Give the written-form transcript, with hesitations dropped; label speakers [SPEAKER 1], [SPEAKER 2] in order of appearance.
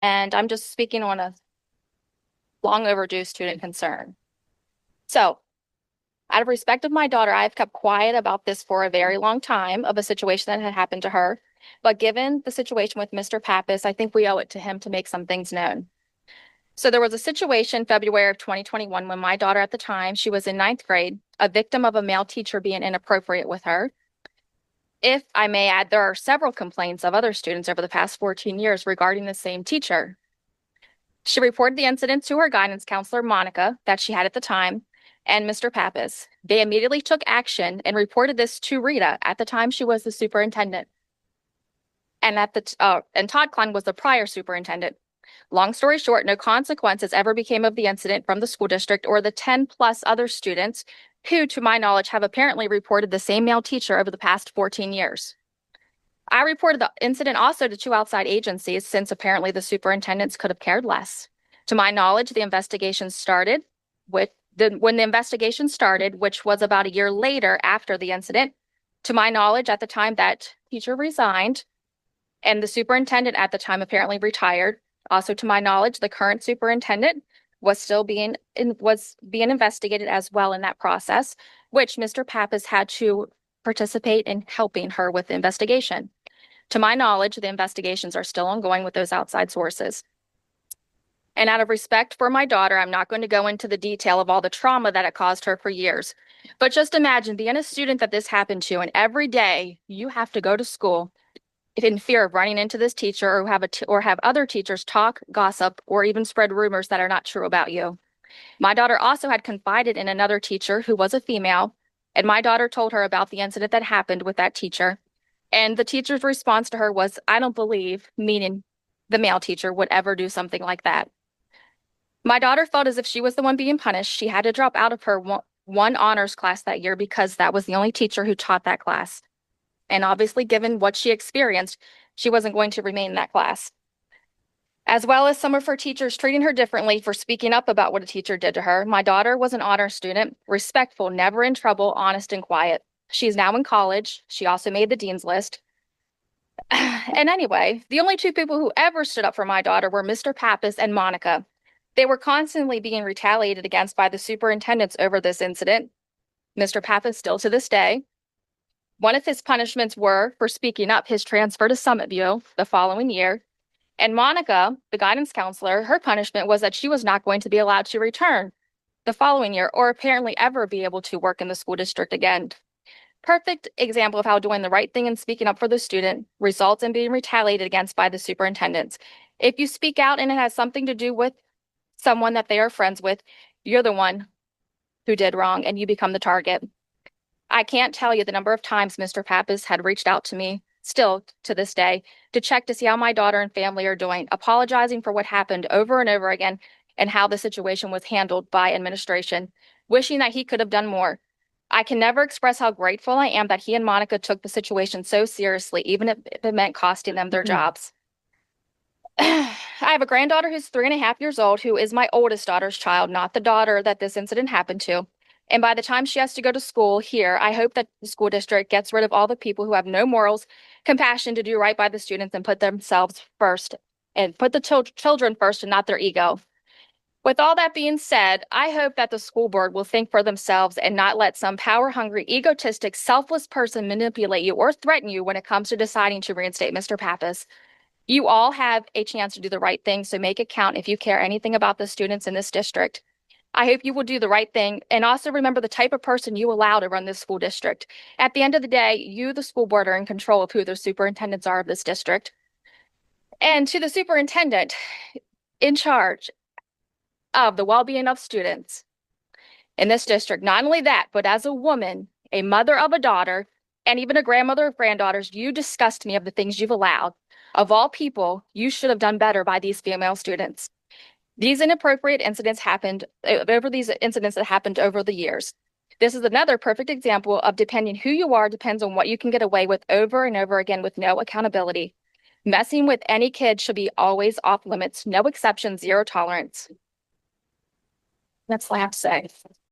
[SPEAKER 1] and I'm just speaking on a long overdue student concern. So, out of respect of my daughter, I have kept quiet about this for a very long time of a situation that had happened to her. But given the situation with Mr. Pappas, I think we owe it to him to make some things known. So there was a situation February of 2021 when my daughter at the time, she was in ninth grade, a victim of a male teacher being inappropriate with her. If I may add, there are several complaints of other students over the past 14 years regarding the same teacher. She reported the incident to her guidance counselor, Monica, that she had at the time, and Mr. Pappas. They immediately took action and reported this to Rita. At the time, she was the superintendent. And Todd Klein was the prior superintendent. Long story short, no consequences ever became of the incident from the school district or the 10 plus other students who, to my knowledge, have apparently reported the same male teacher over the past 14 years. I reported the incident also to two outside agencies since apparently the superintendents could have cared less. To my knowledge, the investigation started when the investigation started, which was about a year later after the incident. To my knowledge, at the time that teacher resigned and the superintendent at the time apparently retired. Also, to my knowledge, the current superintendent was being investigated as well in that process, which Mr. Pappas had to participate in helping her with the investigation. To my knowledge, the investigations are still ongoing with those outside sources. And out of respect for my daughter, I'm not going to go into the detail of all the trauma that it caused her for years. But just imagine being a student that this happened to, and every day you have to go to school in fear of running into this teacher or have other teachers talk, gossip, or even spread rumors that are not true about you. My daughter also had confided in another teacher who was a female, and my daughter told her about the incident that happened with that teacher. And the teacher's response to her was, "I don't believe," meaning the male teacher, would ever do something like that. My daughter felt as if she was the one being punished. She had to drop out of her one honors class that year because that was the only teacher who taught that class. And obviously, given what she experienced, she wasn't going to remain in that class. As well as some of her teachers treating her differently for speaking up about what a teacher did to her, my daughter was an honor student, respectful, never in trouble, honest, and quiet. She's now in college. She also made the dean's list. And anyway, the only two people who ever stood up for my daughter were Mr. Pappas and Monica. They were constantly being retaliated against by the superintendents over this incident. Mr. Pappas still to this day. One of his punishments were for speaking up, his transfer to Summitview the following year. And Monica, the guidance counselor, her punishment was that she was not going to be allowed to return the following year or apparently ever be able to work in the school district again. Perfect example of how doing the right thing and speaking up for the student results in being retaliated against by the superintendents. If you speak out and it has something to do with someone that they are friends with, you're the one who did wrong and you become the target. I can't tell you the number of times Mr. Pappas had reached out to me, still to this day, to check to see how my daughter and family are doing, apologizing for what happened over and over again and how the situation was handled by administration, wishing that he could have done more. I can never express how grateful I am that he and Monica took the situation so seriously, even if it meant costing them their jobs. I have a granddaughter who's 3.5 years old, who is my oldest daughter's child, not the daughter that this incident happened to. And by the time she has to go to school here, I hope that the school district gets rid of all the people who have no morals, compassion to do right by the students and put themselves first and put the children first and not their ego. With all that being said, I hope that the school board will think for themselves and not let some power-hungry, egotistic, selfless person manipulate you or threaten you when it comes to deciding to reinstate Mr. Pappas. You all have a chance to do the right thing, so make it count if you care anything about the students in this district. I hope you will do the right thing and also remember the type of person you allow to run this school district. At the end of the day, you, the school board, are in control of who the superintendents are of this district. And to the superintendent in charge of the well-being of students in this district, not only that, but as a woman, a mother of a daughter, and even a grandmother of granddaughters, you disgust me of the things you've allowed. Of all people, you should have done better by these female students. These inappropriate incidents happened over the years. This is another perfect example of depending who you are depends on what you can get away with over and over again with no accountability. Messing with any kid should be always off limits, no exceptions, zero tolerance. That's all I have to say.